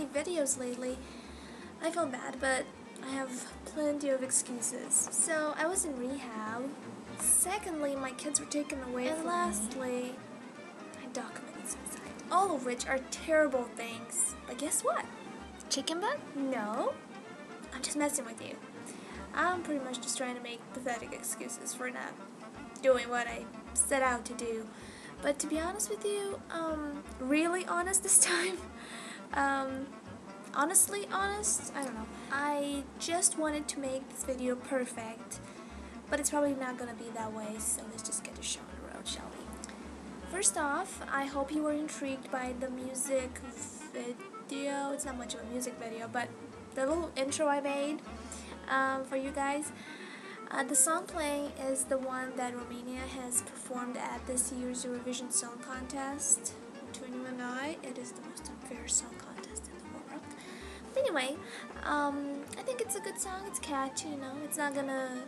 make videos lately. I feel bad, but I have plenty of excuses. So I was in rehab. Secondly, my kids were taken away. And lastly, I documented suicide. All of which are terrible things. But guess what? Chicken butt? No. I'm just messing with you. I'm pretty much just trying to make pathetic excuses for not doing what I set out to do. But to be honest with you, really honest this time, honestly honest, I don't know. I just wanted to make this video perfect, but it's probably not gonna be that way, so let's just get the show on the road, shall we? First off, I hope you were intrigued by the music video. It's not much of a music video, but the little intro I made for you guys. The song playing is the one that Romania has performed at this year's Eurovision Song Contest. Between you and I, it is the most unfair song contest in the world. But anyway, I think it's a good song. It's catchy, you know. It's not gonna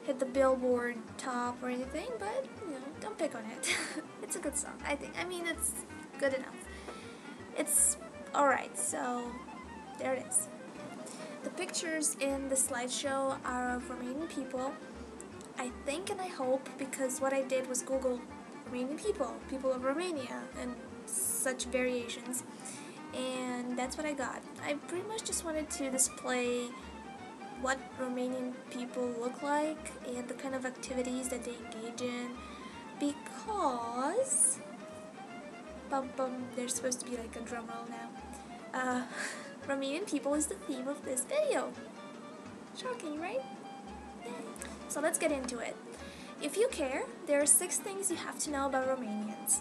hit the Billboard top or anything, but, you know, don't pick on it. It's a good song, I think. I mean, it's good enough. It's alright, so there it is. The pictures in the slideshow are of Romanian people, I think and I hope, because what I did was Google Romanian people of Romania, and such variations, and that's what I got. I pretty much just wanted to display what Romanian people look like and the kind of activities that they engage in, because there's supposed to be like a drum roll now. Romanian people is the theme of this video. Shocking, right? Yay. So let's get into it. If you care, there are 6 things you have to know about Romanians.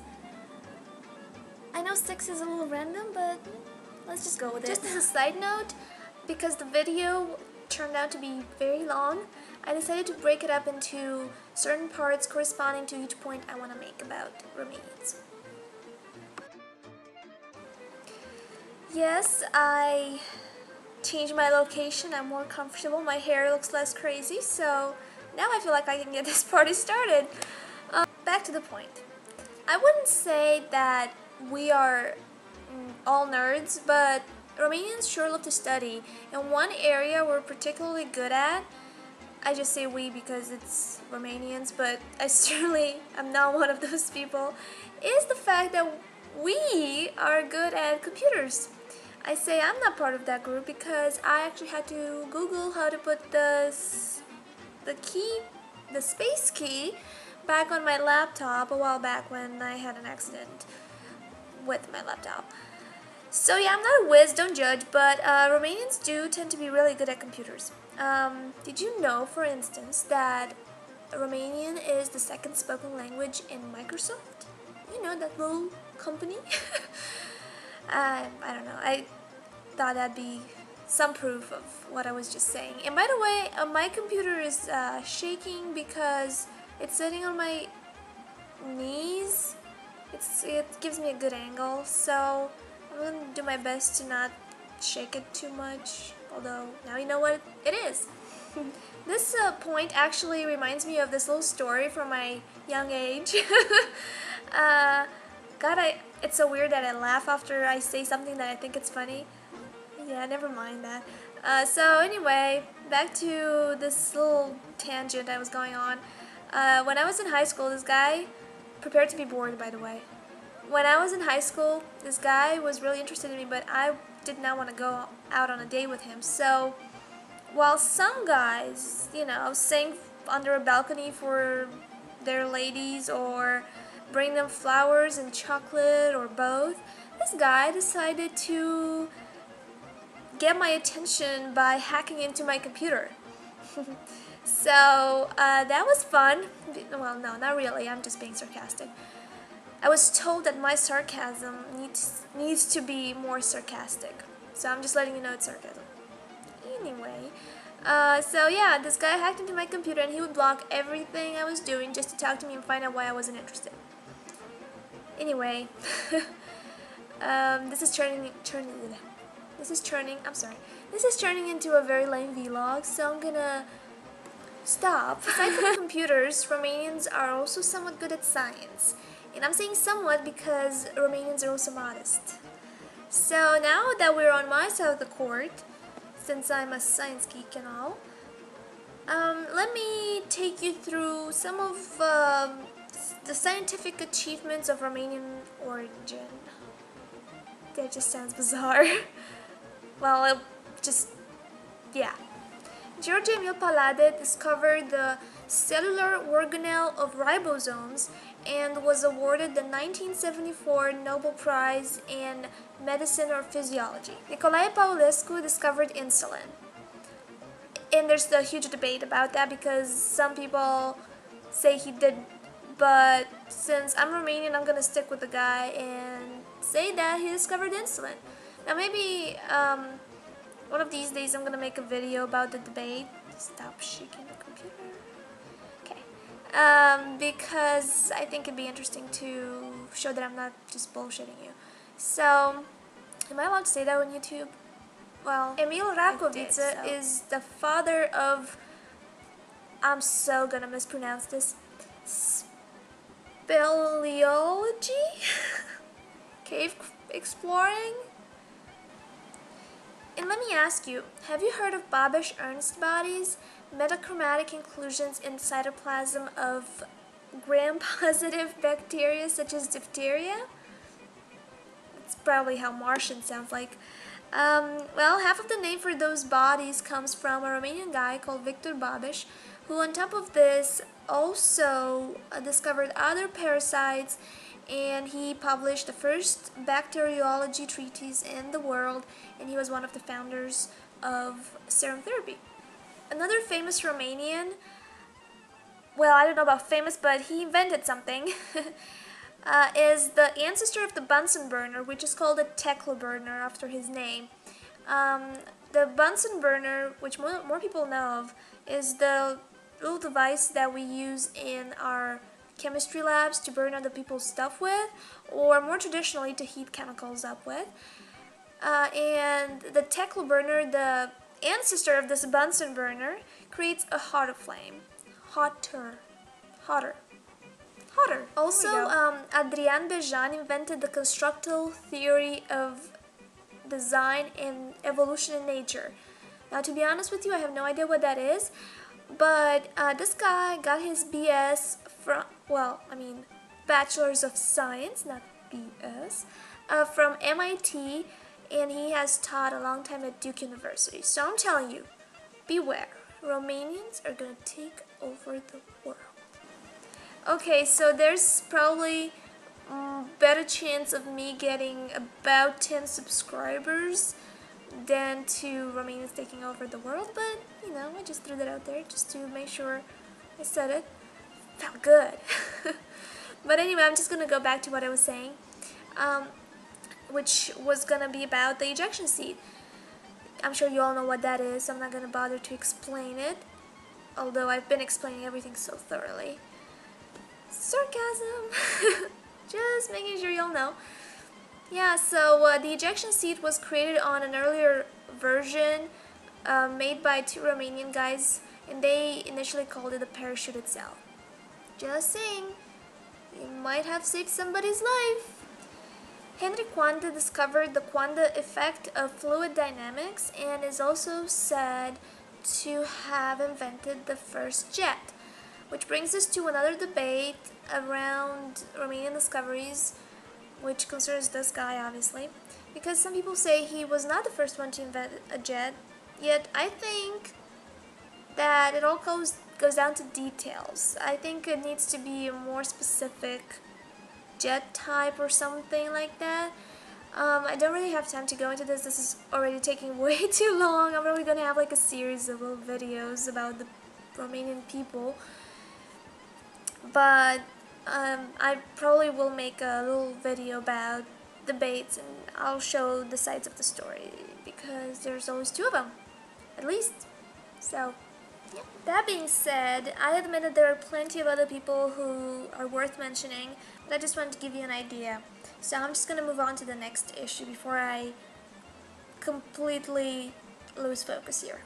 I know 6 is a little random, but let's just go with it. Just as a side note, because the video turned out to be very long, I decided to break it up into certain parts corresponding to each point I want to make about Romanians. Yes, I changed my location. I'm more comfortable. My hair looks less crazy, so now I feel like I can get this party started. Back to the point. I wouldn't say that we are all nerds, but Romanians sure love to study. And one area we're particularly good at, I just say we because it's Romanians, but I certainly am not one of those people, is the fact that we are good at computers. I say I'm not part of that group because I actually had to Google how to put the space key back on my laptop a while back when I had an accident with my laptop. So yeah, I'm not a whiz, don't judge, but Romanians do tend to be really good at computers. Did you know, for instance, that Romanian is the 2nd spoken language in Microsoft? You know, that little company? I don't know, I thought that'd be some proof of what I was just saying. And by the way, my computer is shaking because it's sitting on my knees. It gives me a good angle, so I'm going to do my best to not shake it too much, although now you know what it is. This point actually reminds me of this little story from my young age. God, it's so weird that I laugh after I say something that I think it's funny. Yeah, never mind that. So anyway, back to this little tangent I was going on. When I was in high school, this guy, prepared to be bored by the way. When I was in high school, this guy was really interested in me, but I did not want to go out on a date with him. So while some guys, you know, sing under a balcony for their ladies or bring them flowers and chocolate or both, this guy decided to get my attention by hacking into my computer. So that was fun. Well, no, not really. I'm just being sarcastic. I was told that my sarcasm needs to be more sarcastic. So I'm just letting you know it's sarcasm. Anyway, so yeah, this guy hacked into my computer and he would block everything I was doing just to talk to me and find out why I wasn't interested. Anyway, this is turning into a very lame vlog, so I'm gonna stop. Aside from computers, Romanians are also somewhat good at science. And I'm saying somewhat because Romanians are also modest. So now that we're on my side of the court, since I'm a science geek and all, let me take you through some of the scientific achievements of Romanian origin. That just sounds bizarre. Well, yeah. George Emil Palade discovered the cellular organelle of ribosomes and was awarded the 1974 Nobel Prize in Medicine or Physiology. Nicolae Paulescu discovered insulin. And there's a huge debate about that because some people say he did, but since I'm Romanian, I'm gonna stick with the guy and say that he discovered insulin. Now maybe one of these days I'm gonna make a video about the debate. Stop shaking the computer. Okay. Because I think it'd be interesting to show that I'm not just bullshitting you. So, am I allowed to say that on YouTube? Well, Emil Rakovice is the father of, I'm so gonna mispronounce this, speleology? Cave exploring? And let me ask you, have you heard of Babish-Ernst bodies? Metachromatic inclusions in cytoplasm of gram-positive bacteria such as diphtheria? It's probably how Martian sounds like. Well, half of the name for those bodies comes from a Romanian guy called Victor Babish, who on top of this also discovered other parasites, and he published the first bacteriology treatise in the world, and he was one of the founders of serum therapy. Another famous Romanian, well, I don't know about famous, but he invented something, is the ancestor of the Bunsen burner, which is called a Tekla burner after his name. The Bunsen burner, which more people know of, is the little device that we use in our chemistry labs to burn other people's stuff with, or more traditionally to heat chemicals up with. And the Tekla burner, the ancestor of this Bunsen burner, creates a hotter flame. Hotter. Also, Adrian Bejan invented the constructal theory of design and evolution in nature. Now, to be honest with you, I have no idea what that is, but this guy got his BS from, Bachelor's of Science, not BS, from MIT, and he has taught a long time at Duke University. So I'm telling you, beware. Romanians are going to take over the world. Okay, so there's probably better chance of me getting about 10 subscribers than to Romanians taking over the world, but, you know, I just threw that out there just to make sure I said it. Felt good. But anyway, I'm just going to go back to what I was saying, which was going to be about the ejection seat. I'm sure you all know what that is, so I'm not going to bother to explain it, although I've been explaining everything so thoroughly. Sarcasm! Just making sure you'll know. Yeah, so the ejection seat was created on an earlier version made by two Romanian guys, and they initially called it a parachute itself. Just saying, you might have saved somebody's life. Henry Coanda discovered the Coanda effect of fluid dynamics and is also said to have invented the first jet. Which brings us to another debate around Romanian discoveries, which concerns this guy, obviously, because some people say he was not the first one to invent a jet, yet I think that it all goes down to details. I think it needs to be a more specific jet type or something like that. I don't really have time to go into this. This is already taking way too long. I'm probably going to have like a series of little videos about the Romanian people. But I probably will make a little video about debates, and I'll show the sides of the story because there's always two of them, at least. So, yeah. That being said, I admit that there are plenty of other people who are worth mentioning, but I just wanted to give you an idea. So I'm just going to move on to the next issue before I completely lose focus here.